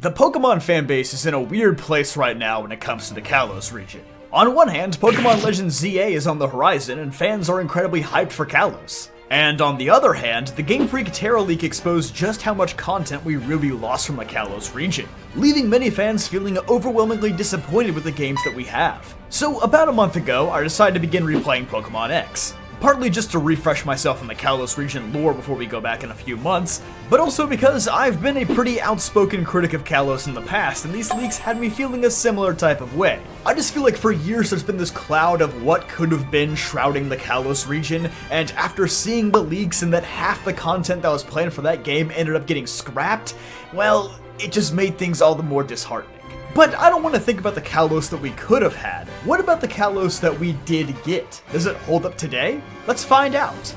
The Pokemon fanbase is in a weird place right now when it comes to the Kalos region. On one hand, Pokemon Legends ZA is on the horizon and fans are incredibly hyped for Kalos. And on the other hand, the Game Freak Terra leak exposed just how much content we really lost from the Kalos region, leaving many fans feeling overwhelmingly disappointed with the games that we have. So about a month ago, I decided to begin replaying Pokemon X. Partly just to refresh myself in the Kalos region lore before we go back in a few months, but also because I've been a pretty outspoken critic of Kalos in the past, and these leaks had me feeling a similar type of way. I just feel like for years there's been this cloud of what could have been shrouding the Kalos region, and after seeing the leaks and that half the content that was planned for that game ended up getting scrapped, well, it just made things all the more disheartening. But I don't want to think about the Kalos that we could have had. What about the Kalos that we did get? Does it hold up today? Let's find out.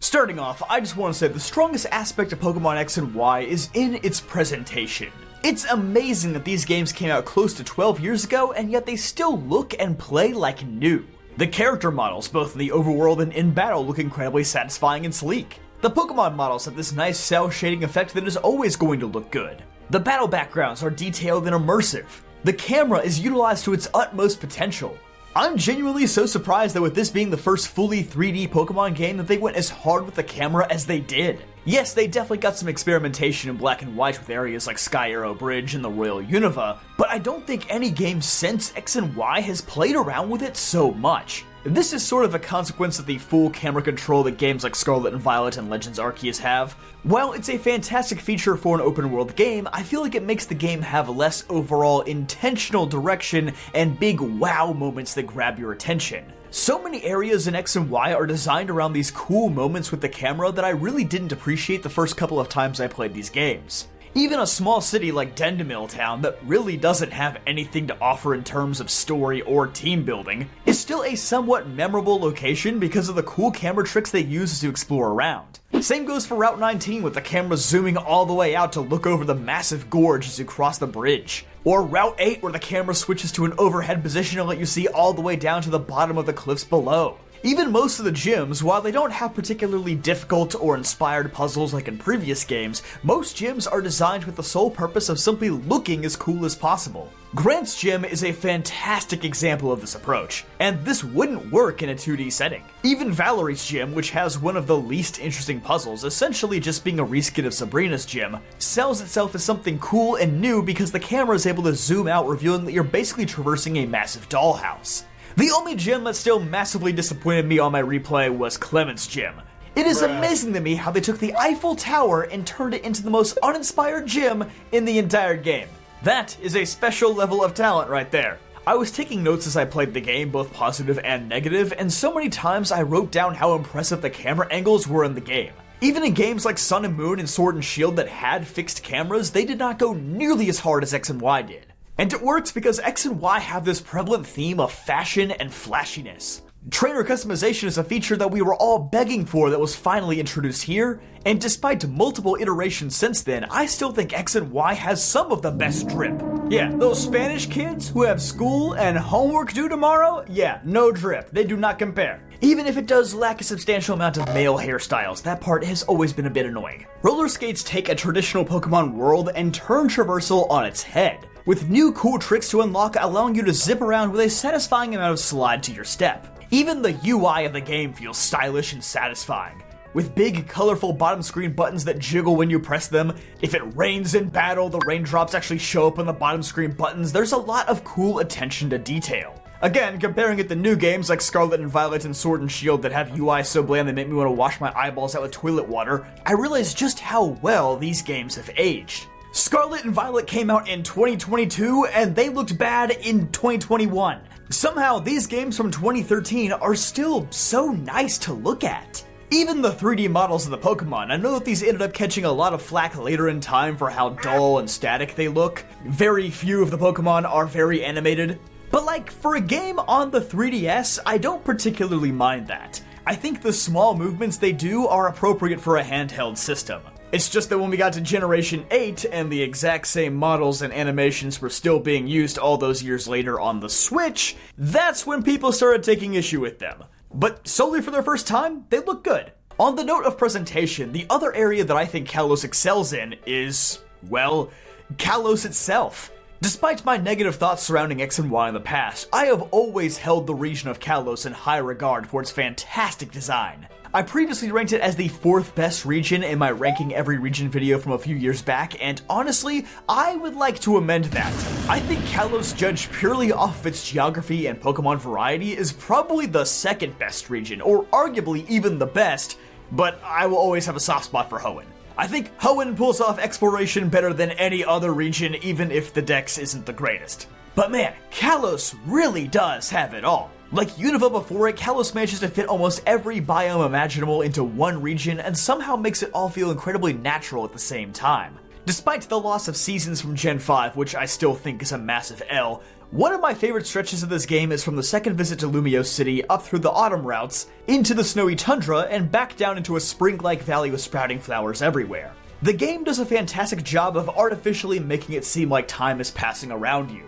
Starting off, I just want to say the strongest aspect of Pokemon X and Y is in its presentation. It's amazing that these games came out close to 12 years ago, and yet they still look and play like new. The character models, both in the overworld and in battle, look incredibly satisfying and sleek. The Pokemon models have this nice cell shading effect that is always going to look good. The battle backgrounds are detailed and immersive. The camera is utilized to its utmost potential. I'm genuinely so surprised that with this being the first fully 3D Pokemon game that they went as hard with the camera as they did. Yes, they definitely got some experimentation in black and white with areas like Sky Arrow Bridge and the Royal Unova, but I don't think any game since X and Y has played around with it so much. This is sort of a consequence of the full camera control that games like Scarlet and Violet and Legends Arceus have. While it's a fantastic feature for an open world game, I feel like it makes the game have less overall intentional direction and big wow moments that grab your attention. So many areas in X and Y are designed around these cool moments with the camera that I really didn't appreciate the first couple of times I played these games. Even a small city like Dendemil Town that really doesn't have anything to offer in terms of story or team building is still a somewhat memorable location because of the cool camera tricks they use to explore around. Same goes for Route 19 with the camera zooming all the way out to look over the massive gorge as you cross the bridge. Or Route 8 where the camera switches to an overhead position and let you see all the way down to the bottom of the cliffs below. Even most of the gyms, while they don't have particularly difficult or inspired puzzles like in previous games, most gyms are designed with the sole purpose of simply looking as cool as possible. Grant's gym is a fantastic example of this approach, and this wouldn't work in a 2D setting. Even Valerie's gym, which has one of the least interesting puzzles, essentially just being a reskin of Sabrina's gym, sells itself as something cool and new because the camera is able to zoom out, revealing that you're basically traversing a massive dollhouse. The only gym that still massively disappointed me on my replay was Clement's gym. It is amazing to me how they took the Eiffel Tower and turned it into the most uninspired gym in the entire game. That is a special level of talent right there. I was taking notes as I played the game, both positive and negative, and so many times I wrote down how impressive the camera angles were in the game. Even in games like Sun and Moon and Sword and Shield that had fixed cameras, they did not go nearly as hard as X and Y did. And it works because X and Y have this prevalent theme of fashion and flashiness. Trainer customization is a feature that we were all begging for that was finally introduced here, and despite multiple iterations since then, I still think X and Y has some of the best drip. Yeah, those Spanish kids who have school and homework due tomorrow, yeah, no drip, they do not compare. Even if it does lack a substantial amount of male hairstyles, that part has always been a bit annoying. Roller skates take a traditional Pokemon world and turn traversal on its head, with new cool tricks to unlock allowing you to zip around with a satisfying amount of slide to your step. Even the UI of the game feels stylish and satisfying, with big colorful bottom screen buttons that jiggle when you press them. If it rains in battle, the raindrops actually show up on the bottom screen buttons. There's a lot of cool attention to detail. Again, comparing it to new games like Scarlet and Violet and Sword and Shield that have UI so bland they make me want to wash my eyeballs out with toilet water, I realize just how well these games have aged. Scarlet and Violet came out in 2022 and they looked bad in 2021. Somehow these games from 2013 are still so nice to look at. Even the 3D models of the Pokemon, I know that these ended up catching a lot of flack later in time for how dull and static they look. Very few of the Pokemon are very animated. But like, for a game on the 3DS, I don't particularly mind that. I think the small movements they do are appropriate for a handheld system. It's just that when we got to Generation 8 and the exact same models and animations were still being used all those years later on the Switch, that's when people started taking issue with them. But solely for their first time, they look good. On the note of presentation, the other area that I think Kalos excels in is Well, Kalos itself. Despite my negative thoughts surrounding X and Y in the past, I have always held the region of Kalos in high regard for its fantastic design. I previously ranked it as the 4th best region in my Ranking Every Region video from a few years back, and honestly, I would like to amend that. I think Kalos, judged purely off of its geography and Pokemon variety, is probably the 2nd best region, or arguably even the best, but I will always have a soft spot for Hoenn. I think Hoenn pulls off exploration better than any other region, even if the dex isn't the greatest. But man, Kalos really does have it all. Like Unova before it, Kalos manages to fit almost every biome imaginable into one region and somehow makes it all feel incredibly natural at the same time. Despite the loss of seasons from Gen 5, which I still think is a massive L, one of my favorite stretches of this game is from the second visit to Lumiose City up through the autumn routes, into the snowy tundra, and back down into a spring-like valley with sprouting flowers everywhere. The game does a fantastic job of artificially making it seem like time is passing around you.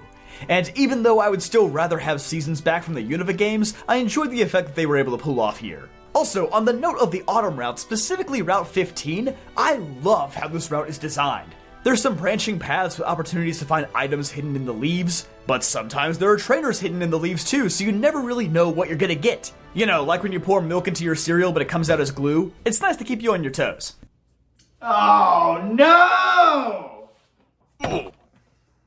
And even though I would still rather have seasons back from the Unova games, I enjoyed the effect that they were able to pull off here. Also, on the note of the autumn route, specifically Route 15, I love how this route is designed. There's some branching paths with opportunities to find items hidden in the leaves, but sometimes there are trainers hidden in the leaves too, so you never really know what you're gonna get. You know, like when you pour milk into your cereal but it comes out as glue. It's nice to keep you on your toes. Oh no!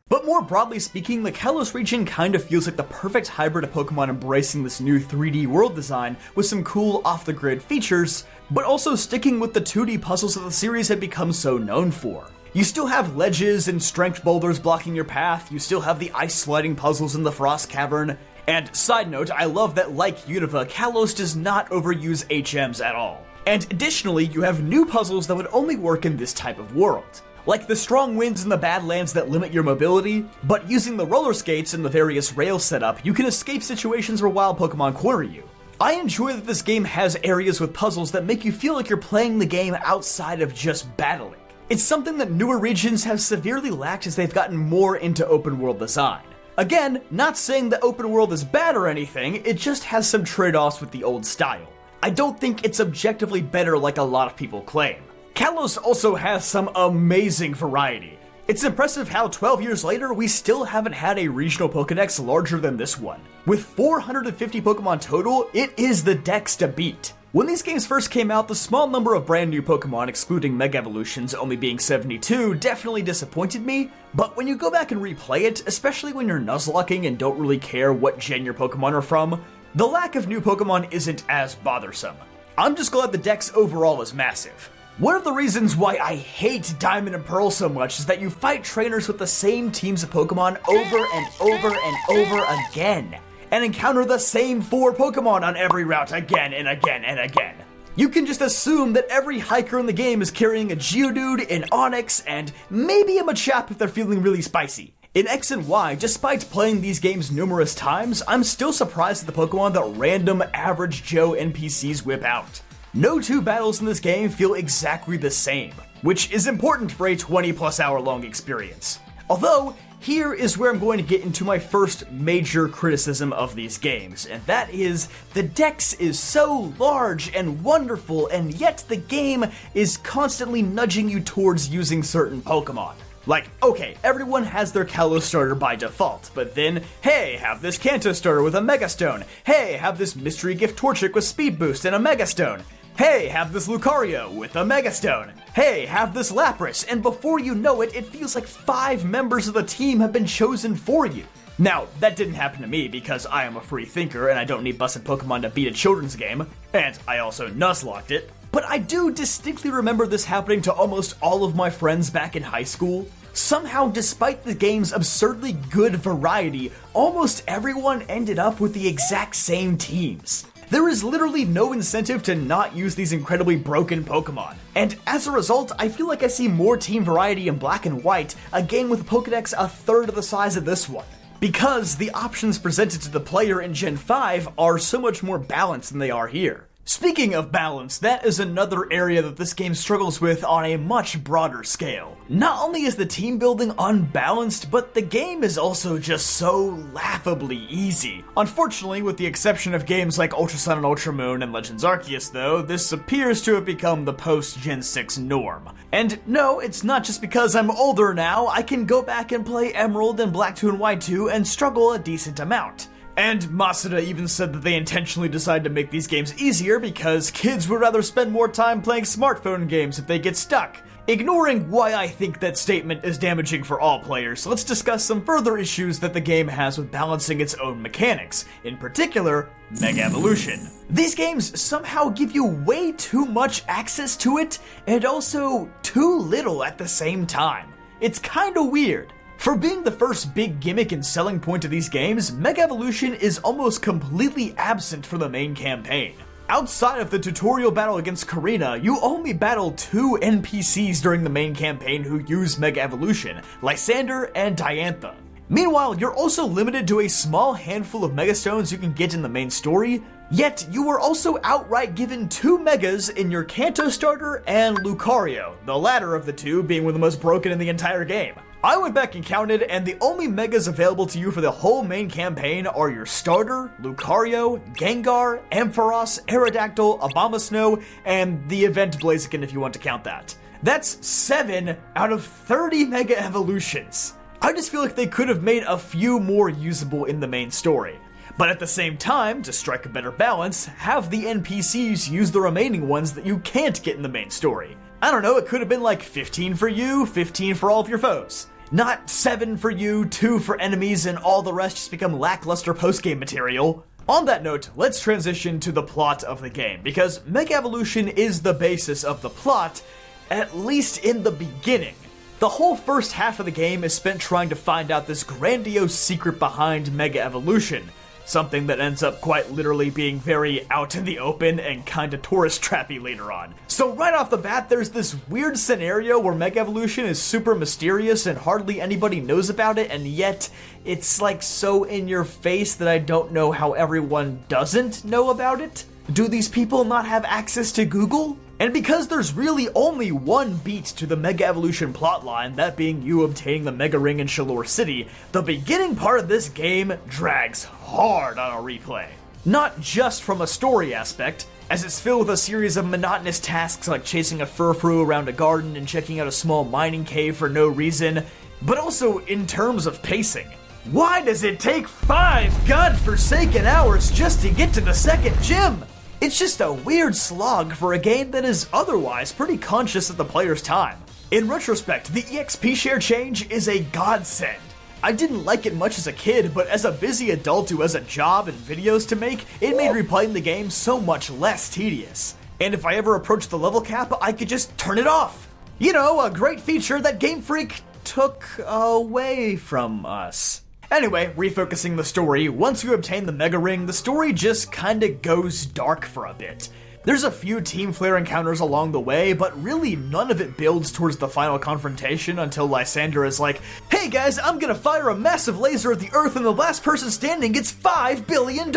But more broadly speaking, the Kalos region kind of feels like the perfect hybrid of Pokemon embracing this new 3D world design with some cool off-the-grid features, but also sticking with the 2D puzzles that the series had become so known for. You still have ledges and strength boulders blocking your path, you still have the ice sliding puzzles in the Frost Cavern, and side note, I love that like Unova, Kalos does not overuse HMs at all. And additionally, you have new puzzles that would only work in this type of world. Like the strong winds in the Badlands that limit your mobility, but using the roller skates and the various rail setup, you can escape situations where wild Pokemon corner you. I enjoy that this game has areas with puzzles that make you feel like you're playing the game outside of just battling. It's something that newer regions have severely lacked as they've gotten more into open world design. Again, not saying that open world is bad or anything, it just has some trade-offs with the old style. I don't think it's objectively better like a lot of people claim. Kalos also has some amazing variety. It's impressive how 12 years later, we still haven't had a regional Pokédex larger than this one. With 450 Pokemon total, it is the dex to beat. When these games first came out, the small number of brand new Pokemon, excluding Mega Evolutions only being 72, definitely disappointed me, but when you go back and replay it, especially when you're Nuzlocking and don't really care what gen your Pokemon are from, the lack of new Pokemon isn't as bothersome. I'm just glad the dex overall is massive. One of the reasons why I hate Diamond and Pearl so much is that you fight trainers with the same teams of Pokemon over and over and over again, and encounter the same 4 Pokemon on every route again and again and again. You can just assume that every hiker in the game is carrying a Geodude, an Onix, and maybe a Machop if they're feeling really spicy. In X and Y, despite playing these games numerous times, I'm still surprised at the Pokemon that random average Joe NPCs whip out. No 2 battles in this game feel exactly the same, which is important for a 20+ hour long experience. Although, here is where I'm going to get into my first major criticism of these games, and that is, the dex is so large and wonderful, and yet the game is constantly nudging you towards using certain Pokemon. Like, okay, everyone has their Kalos starter by default, but then, hey, have this Kanto starter with a Mega Stone. Hey, have this Mystery Gift Torchic with Speed Boost and a Mega Stone. Hey, have this Lucario with a Mega Stone. Hey, have this Lapras, and before you know it, it feels like 5 members of the team have been chosen for you. Now, that didn't happen to me because I am a free thinker and I don't need busted Pokemon to beat a children's game, and I also Nuzlocked it. But I do distinctly remember this happening to almost all of my friends back in high school. Somehow, despite the game's absurdly good variety, almost everyone ended up with the exact same teams. There is literally no incentive to not use these incredibly broken Pokemon. And as a result, I feel like I see more team variety in Black and White, a game with a Pokédex a third of the size of this one. Because the options presented to the player in Gen 5 are so much more balanced than they are here. Speaking of balance, that is another area that this game struggles with on a much broader scale. Not only is the team building unbalanced, but the game is also just so laughably easy. Unfortunately, with the exception of games like Ultra Sun and Ultra Moon and Legends Arceus though, this appears to have become the post-Gen 6 norm. And no, it's not just because I'm older now. I can go back and play Emerald and Black 2 and White 2 and struggle a decent amount. And Masuda even said that they intentionally decided to make these games easier because kids would rather spend more time playing smartphone games if they get stuck. Ignoring why I think that statement is damaging for all players, let's discuss some further issues that the game has with balancing its own mechanics, in particular, Mega Evolution. These games somehow give you way too much access to it, and also too little at the same time. It's kinda weird. For being the first big gimmick and selling point of these games, Mega Evolution is almost completely absent from the main campaign. Outside of the tutorial battle against Karina, you only battle 2 NPCs during the main campaign who use Mega Evolution, Lysander and Diantha. Meanwhile, you're also limited to a small handful of Mega Stones you can get in the main story, yet you were also outright given 2 Megas in your Kanto starter and Lucario, the latter of the two being one of the most broken in the entire game. I went back and counted, and the only Megas available to you for the whole main campaign are your starter, Lucario, Gengar, Ampharos, Aerodactyl, Abomasnow, and the event Blaziken if you want to count that. That's 7 out of 30 Mega Evolutions. I just feel like they could have made a few more usable in the main story. But at the same time, to strike a better balance, have the NPCs use the remaining ones that you can't get in the main story. I don't know, it could have been like 15 for you, 15 for all of your foes. Not 7 for you, 2 for enemies, and all the rest just become lackluster post-game material. On that note, let's transition to the plot of the game, because Mega Evolution is the basis of the plot, at least in the beginning. The whole first half of the game is spent trying to find out this grandiose secret behind Mega Evolution, something that ends up quite literally being very out in the open and kinda tourist trappy later on. So right off the bat, there's this weird scenario where Mega Evolution is super mysterious and hardly anybody knows about it, and yet it's like so in your face that I don't know how everyone doesn't know about it. Do these people not have access to Google? And because there's really only one beat to the Mega Evolution plotline, that being you obtaining the Mega Ring in Shalor City, the beginning part of this game drags hard on a replay. Not just from a story aspect, as it's filled with a series of monotonous tasks like chasing a furfrou around a garden and checking out a small mining cave for no reason, but also in terms of pacing. Why does it take 5 godforsaken hours just to get to the second gym? It's just a weird slog for a game that is otherwise pretty conscious of the player's time. In retrospect, the EXP share change is a godsend. I didn't like it much as a kid, but as a busy adult who has a job and videos to make, it made replaying the game so much less tedious. And if I ever approached the level cap, I could just turn it off. You know, a great feature that Game Freak took away from us. Anyway, refocusing the story, once you obtain the Mega Ring, the story just kinda goes dark for a bit. There's a few Team Flare encounters along the way, but really none of it builds towards the final confrontation until Lysander is like, "Hey guys, I'm gonna fire a massive laser at the Earth and the last person standing gets $5 billion!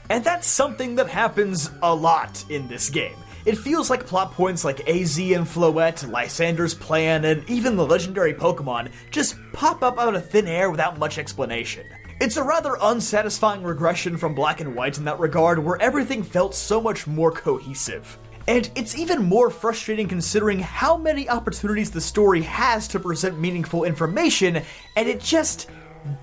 And that's something that happens a lot in this game. It feels like plot points like AZ and Floette, Lysander's plan, and even the legendary Pokémon just pop up out of thin air without much explanation. It's a rather unsatisfying regression from Black and White in that regard, where everything felt so much more cohesive. And it's even more frustrating considering how many opportunities the story has to present meaningful information, and it just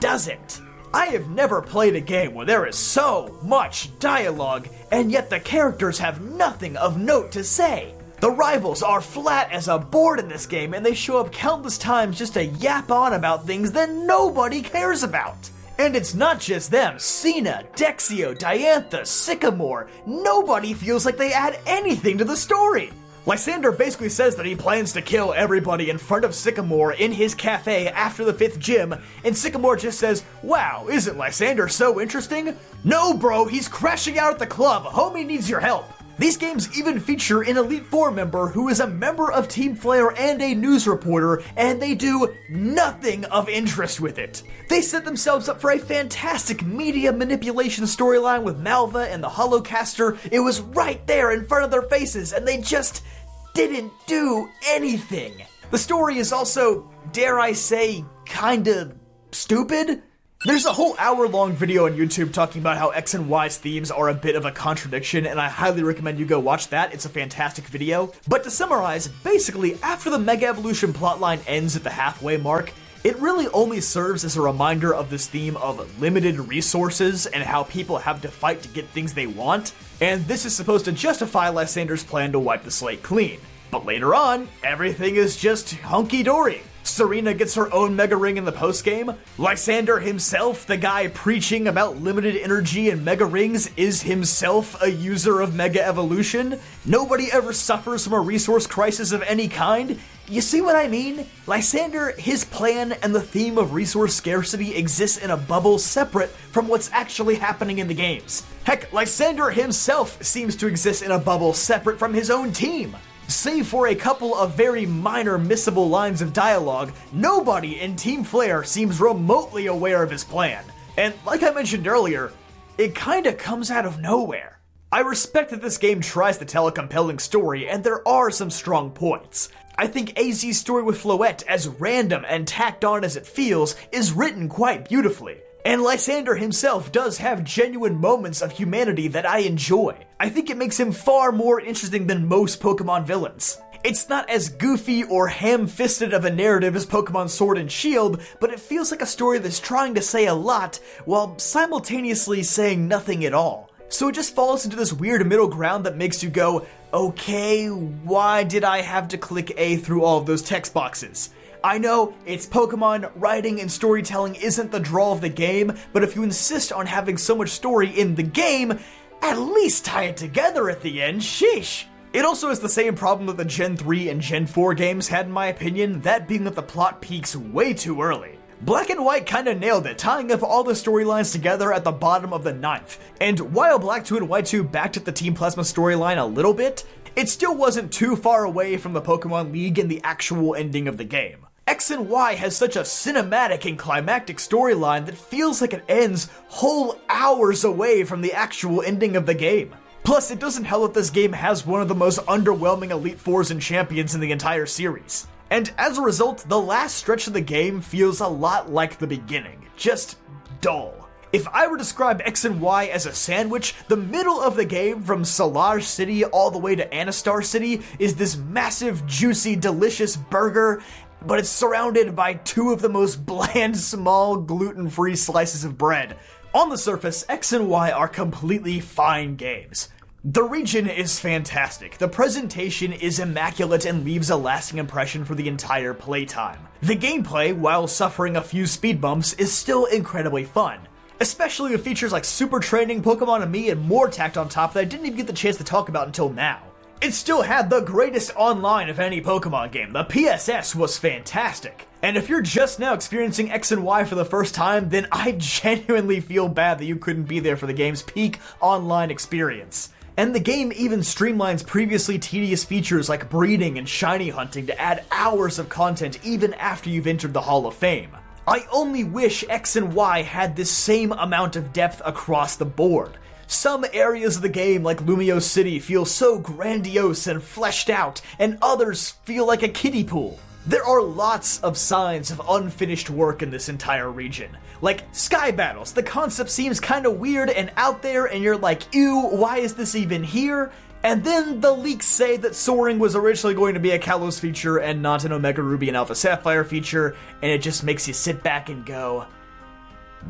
doesn't. I have never played a game where there is so much dialogue, and yet the characters have nothing of note to say. The rivals are flat as a board in this game, and they show up countless times just to yap on about things that nobody cares about. And it's not just them. Cena, Dexio, Diantha, Sycamore, nobody feels like they add anything to the story. Lysander basically says that he plans to kill everybody in front of Sycamore in his cafe after the 5th gym, and Sycamore just says, "Wow, isn't Lysander so interesting?" "No bro, he's crashing out at the club, homie needs your help." These games even feature an Elite Four member who is a member of Team Flare and a news reporter, and they do nothing of interest with it. They set themselves up for a fantastic media manipulation storyline with Malva and the Holocaster. It was right there in front of their faces, and they just didn't do anything. The story is also, dare I say, kinda stupid. There's a whole hour-long video on YouTube talking about how X and Y's themes are a bit of a contradiction, and I highly recommend you go watch that. It's a fantastic video. But to summarize, basically, after the Mega Evolution plotline ends at the halfway mark, it really only serves as a reminder of this theme of limited resources and how people have to fight to get things they want, and this is supposed to justify Lysander's plan to wipe the slate clean. But later on, everything is just hunky-dory. Serena gets her own Mega Ring in the postgame. Lysander himself, the guy preaching about limited energy and Mega Rings, is himself a user of Mega Evolution. Nobody ever suffers from a resource crisis of any kind. You see what I mean? Lysander, his plan, and the theme of resource scarcity exists in a bubble separate from what's actually happening in the games. Heck, Lysander himself seems to exist in a bubble separate from his own team. Save for a couple of very minor missable lines of dialogue, nobody in Team Flare seems remotely aware of his plan. And like I mentioned earlier, it kinda comes out of nowhere. I respect that this game tries to tell a compelling story, and there are some strong points. I think AZ's story with Floette, as random and tacked on as it feels, is written quite beautifully. And Lysander himself does have genuine moments of humanity that I enjoy. I think it makes him far more interesting than most Pokemon villains. It's not as goofy or ham-fisted of a narrative as Pokemon Sword and Shield, but it feels like a story that's trying to say a lot while simultaneously saying nothing at all. So it just falls into this weird middle ground that makes you go, okay, why did I have to click A through all of those text boxes? I know, it's Pokemon, writing and storytelling isn't the draw of the game, but if you insist on having so much story in the game, at least tie it together at the end, sheesh. It also has the same problem that the Gen 3 and Gen 4 games had in my opinion, that being that the plot peaks way too early. Black and White kinda nailed it, tying up all the storylines together at the bottom of the 9th, and while Black 2 and White 2 backed up the Team Plasma storyline a little bit, it still wasn't too far away from the Pokemon League and the actual ending of the game. X and Y has such a cinematic and climactic storyline that feels like it ends whole hours away from the actual ending of the game. Plus, it doesn't help that this game has one of the most underwhelming Elite Fours and champions in the entire series. And as a result, the last stretch of the game feels a lot like the beginning, just dull. If I were to describe X and Y as a sandwich, the middle of the game from Solage City all the way to Anastar City is this massive, juicy, delicious burger, but it's surrounded by two of the most bland, small, gluten-free slices of bread. On the surface, X and Y are completely fine games. The region is fantastic, the presentation is immaculate and leaves a lasting impression for the entire playtime. The gameplay, while suffering a few speed bumps, is still incredibly fun. Especially with features like Super Training, Pokemon and Me, and more tacked on top that I didn't even get the chance to talk about until now. It still had the greatest online of any Pokemon game. The PSS was fantastic. And if you're just now experiencing X and Y for the first time, then I genuinely feel bad that you couldn't be there for the game's peak online experience. And the game even streamlines previously tedious features like breeding and shiny hunting to add hours of content even after you've entered the Hall of Fame. I only wish X and Y had this same amount of depth across the board. Some areas of the game, like Lumio City, feel so grandiose and fleshed out, and others feel like a kiddie pool. There are lots of signs of unfinished work in this entire region. Like Sky Battles, the concept seems kinda weird and out there, and you're like, ew, why is this even here? And then the leaks say that Soaring was originally going to be a Kalos feature and not an Omega Ruby and Alpha Sapphire feature, and it just makes you sit back and go,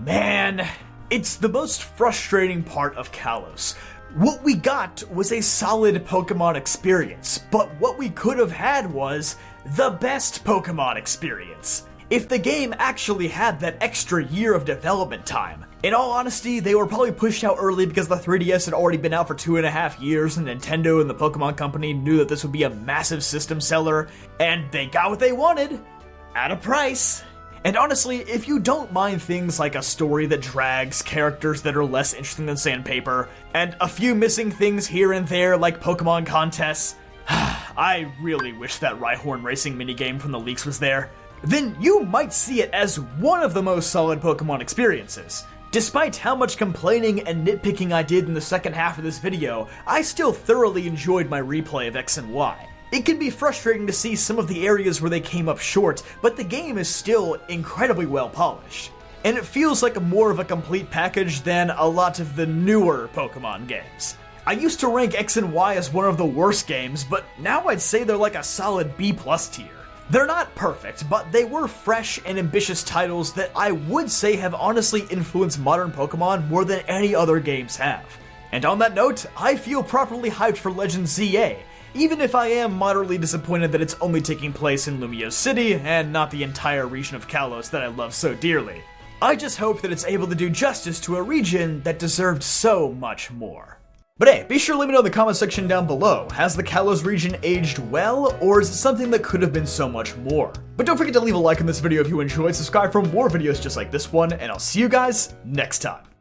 man. It's the most frustrating part of Kalos. What we got was a solid Pokemon experience, but what we could have had was the best Pokemon experience. If the game actually had that extra year of development time. In all honesty, they were probably pushed out early because the 3DS had already been out for 2.5 years and Nintendo and the Pokemon Company knew that this would be a massive system seller, and they got what they wanted at a price. And honestly, if you don't mind things like a story that drags, characters that are less interesting than sandpaper, and a few missing things here and there like Pokemon contests, I really wish that Rhyhorn racing minigame from the leaks was there, then you might see it as one of the most solid Pokemon experiences. Despite how much complaining and nitpicking I did in the second half of this video, I still thoroughly enjoyed my replay of X and Y. It can be frustrating to see some of the areas where they came up short, but the game is still incredibly well polished. And it feels like more of a complete package than a lot of the newer Pokemon games. I used to rank X and Y as one of the worst games, but now I'd say they're like a solid B+ tier. They're not perfect, but they were fresh and ambitious titles that I would say have honestly influenced modern Pokemon more than any other games have. And on that note, I feel properly hyped for Legends ZA, even if I am moderately disappointed that it's only taking place in Lumiose City and not the entire region of Kalos that I love so dearly. I just hope that it's able to do justice to a region that deserved so much more. But hey, be sure to let me know in the comment section down below, has the Kalos region aged well, or is it something that could have been so much more? But don't forget to leave a like on this video if you enjoyed, subscribe for more videos just like this one, and I'll see you guys next time.